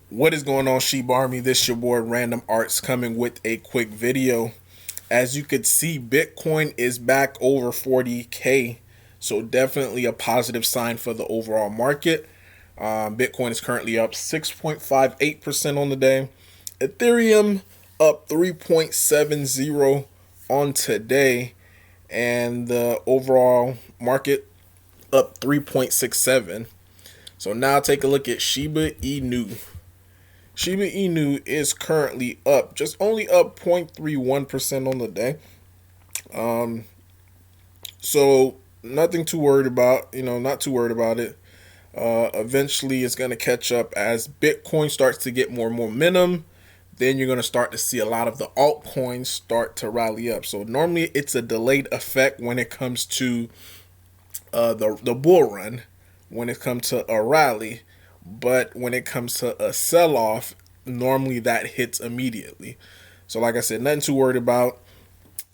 What is going on, Shiba Army? This your boy Random Arts coming with a quick video. As you could see, Bitcoin is back over 40K, so definitely a positive sign for the overall market. Bitcoin is currently up 6.58% on the day. Ethereum up 3.70 on today, and the overall market up 3.67. So now take a look at Shiba Inu. Shiba Inu is currently up, just only up 0.31% on the day. Um, so nothing too worried about, not too worried about it. Eventually, it's going to catch up as Bitcoin starts to get more momentum. Then you're going to start to see a lot of the altcoins start to rally up. So normally, it's a delayed effect when it comes to the bull run, when it comes to a rally, but when it comes to a sell off, normally that hits immediately. So, like I said, nothing too worried about.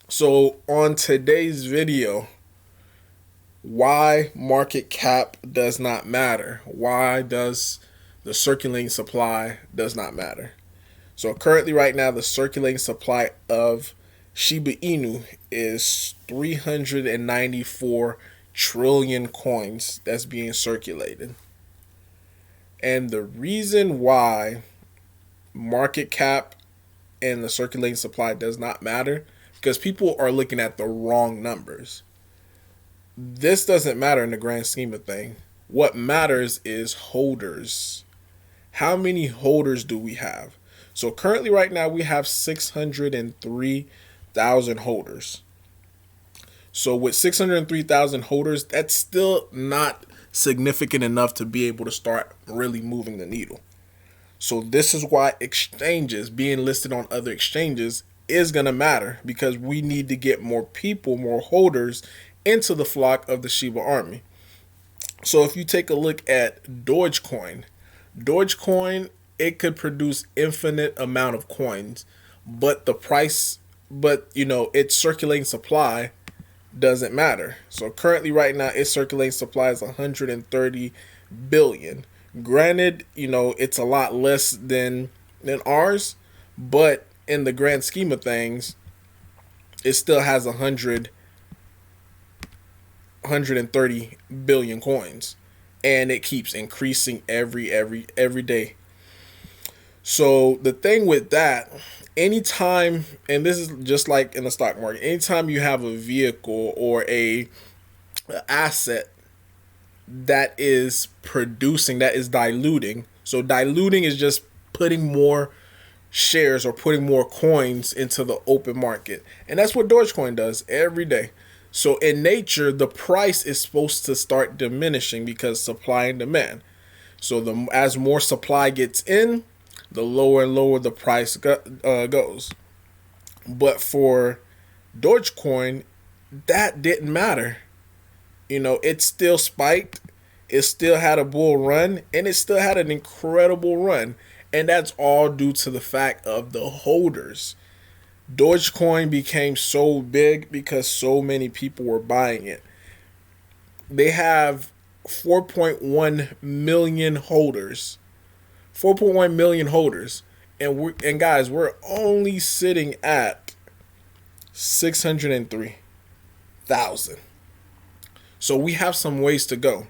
So, on today's video, why market cap does not matter. Why does the circulating supply does not matter? So currently right now the circulating supply of Shiba Inu is 394 trillion coins that's being circulated. And the reason why market cap and the circulating supply does not matter because people are looking at the wrong numbers. This doesn't matter in the grand scheme of things. What matters is holders. How many holders do we have? So currently right now we have 603,000 holders. So with 603,000 holders, that's still not significant enough to be able to start really moving the needle. So this is why exchanges, being listed on other exchanges, is going to matter because we need to get more people, more holders into the flock of the Shiba army. So if you take a look at Dogecoin, it could produce infinite amount of coins, but the price, its circulating supply doesn't matter. So currently right now its circulating supply is 130 billion. Granted, it's a lot less than ours, but in the grand scheme of things, it still has 130 billion coins, and it keeps increasing every day. So the thing with that, anytime, and this is just like in the stock market, anytime you have a vehicle or a asset that is producing, that is diluting. So diluting is just putting more shares or putting more coins into the open market. And that's what Dogecoin does every day. So in nature, the price is supposed to start diminishing because supply and demand. So as more supply gets in, the lower and lower the price goes. But for Dogecoin, that didn't matter. It still spiked. It still had a bull run, and it still had an incredible run. And that's all due to the fact of the holders. Dogecoin became so big because so many people were buying it. They have 4.1 million holders. 4.1 million holders. And guys, we're only sitting at 603,000. So we have some ways to go.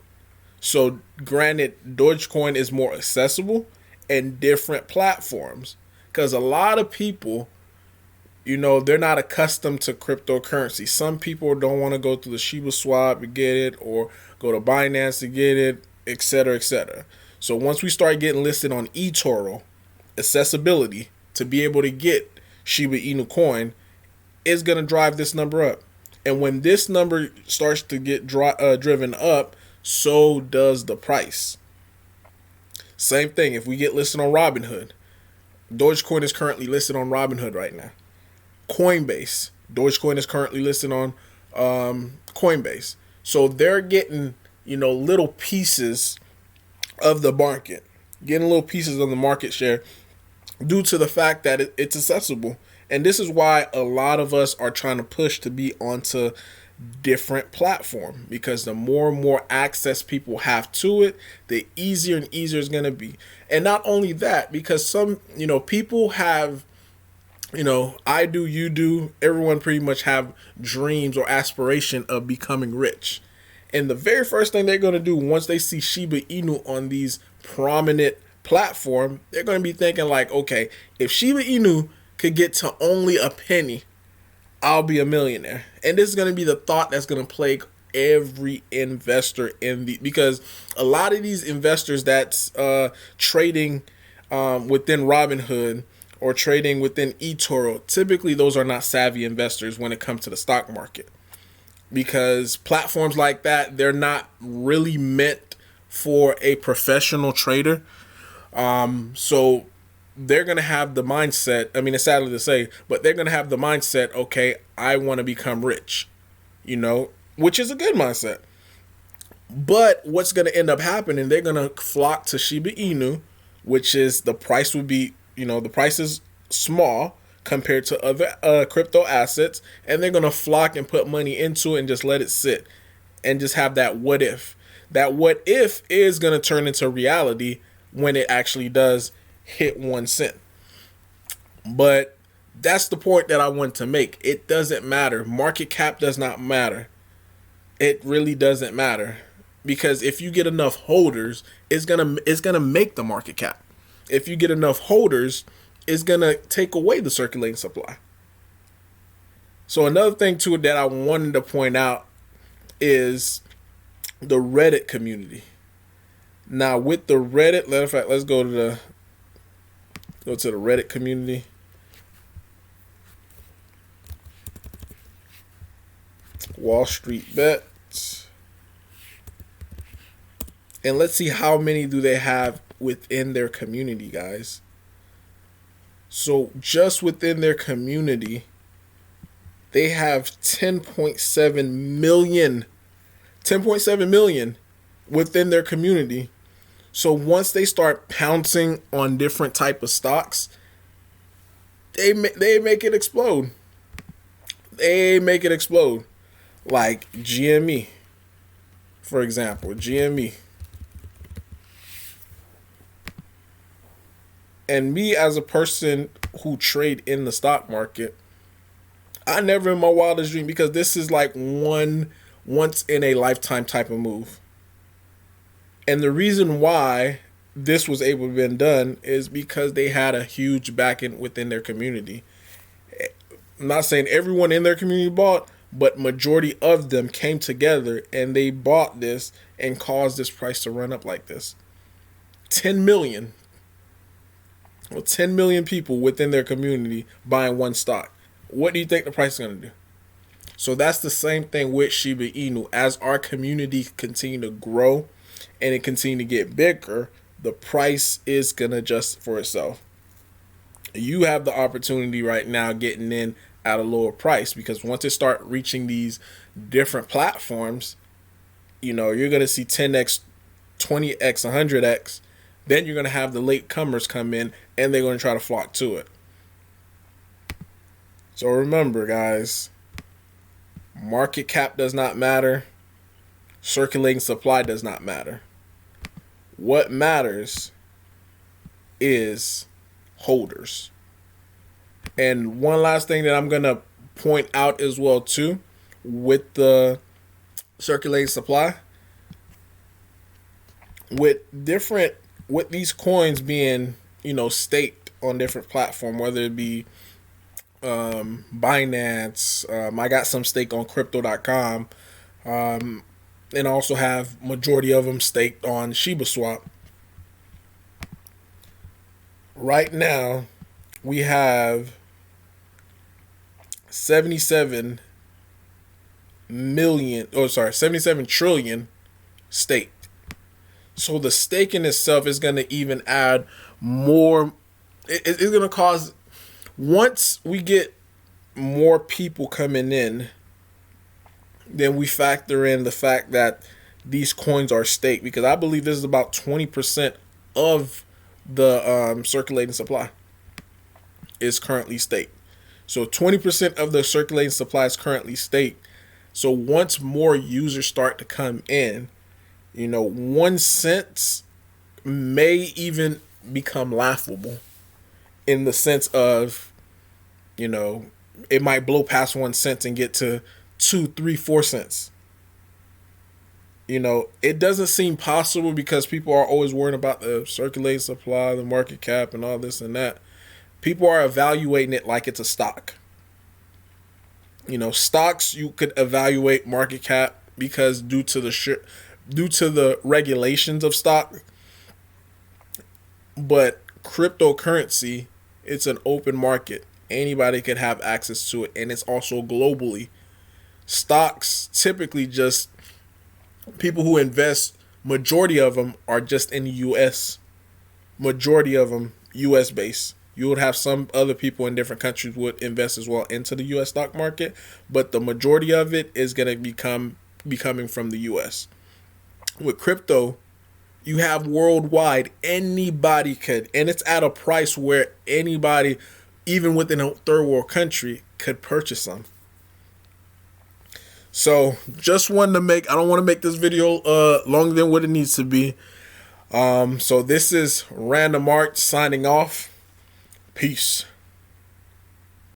So granted, Dogecoin is more accessible and different platforms because a lot of people, they're not accustomed to cryptocurrency. Some people don't want to go through the Shiba Swap to get it or go to Binance to get it, etc., etc. So once we start getting listed on eToro, accessibility to be able to get Shiba Inu coin is going to drive this number up. And when this number starts to get driven up, so does the price. Same thing if we get listed on Robinhood. Dogecoin is currently listed on Robinhood right now. Coinbase. Dogecoin is currently listed on Coinbase. So they're getting, little pieces of the market. Getting little pieces of the market share due to the fact that it's accessible. And this is why a lot of us are trying to push to be onto different platform, because the more and more access people have to it, the easier and easier it's going to be. And not only that, because some, people have, I do, you do, everyone pretty much have dreams or aspiration of becoming rich. And the very first thing they're going to do once they see Shiba Inu on these prominent platform, they're going to be thinking like, okay, if Shiba Inu could get to only a penny, I'll be a millionaire. And this is going to be the thought that's going to plague every investor because a lot of these investors that's trading within Robinhood or trading within eToro, typically those are not savvy investors when it comes to the stock market, because platforms like that, they're not really meant for a professional trader. So they're going to have the mindset, I mean, it's sadly to say, but they're going to have the mindset, okay, I want to become rich, which is a good mindset. But what's going to end up happening, they're going to flock to Shiba Inu, which is the price would be, the price is small compared to other crypto assets, and they're going to flock and put money into it and just let it sit and just have that what if. That what if is going to turn into reality when it actually does hit 1 cent. But that's the point that I want to make. It doesn't matter. Market cap does not matter. It really doesn't matter, because if you get enough holders, it's gonna make the market cap. If you get enough holders, it's gonna take away the circulating supply. So another thing too that I wanted to point out is the Reddit community. Now with the Reddit, let's go to the Reddit community. Wall Street Bets. And let's see how many do they have within their community, guys. So just within their community, they have 10.7 million within their community. So once they start pouncing on different type of stocks, they make it explode. They make it explode. Like GME, for example, GME. And me as a person who trade in the stock market, I never in my wildest dream, because this is like once in a lifetime type of move. And the reason why this was able to be done is because they had a huge backing within their community. I'm not saying everyone in their community bought, but majority of them came together and they bought this and caused this price to run up like this. 10 million people within their community buying one stock. What do you think the price is going to do? So that's the same thing with Shiba Inu. As our community continue to grow and it continue to get bigger, the price is going to adjust for itself. You have the opportunity right now getting in at a lower price, because once it start reaching these different platforms, you're going to see 10x, 20x, 100x. Then you're going to have the late comers come in and they're going to try to flock to it. So remember, guys, market cap does not matter. Circulating supply does not matter. What matters is holders. And one last thing that I'm going to point out as well too, with the circulating supply, with these coins being, staked on different platforms, whether it be Binance, I got some stake on crypto.com, and also have majority of them staked on Shiba Swap. Right now, we have 77 trillion staked. So the stake in itself is going to even add more. It's going to cause, once we get more people coming in, then we factor in the fact that these coins are staked, because I believe this is about 20% of the circulating supply is currently staked. So 20% of the circulating supply is currently staked. So once more users start to come in, 1 cent may even become laughable, in the sense of, it might blow past 1 cent and get to 2, 3, 4 cents. It doesn't seem possible because people are always worrying about the circulating supply, the market cap, and all this and that. People are evaluating it like it's a stock. Stocks, you could evaluate market cap because due to the regulations of stock. But cryptocurrency, it's an open market. Anybody could have access to it, and it's also globally. Stocks, typically, just people who invest, majority of them are just in the US. Majority of them US based. You would have some other people in different countries would invest as well into the US stock market, but the majority of it is going to be coming from the US. With crypto, you have worldwide. Anybody could, and it's at a price where anybody, even within a third world country, could purchase them. So just wanted to I don't want to make this video longer than what it needs to be. So this is Random Art signing off. Peace.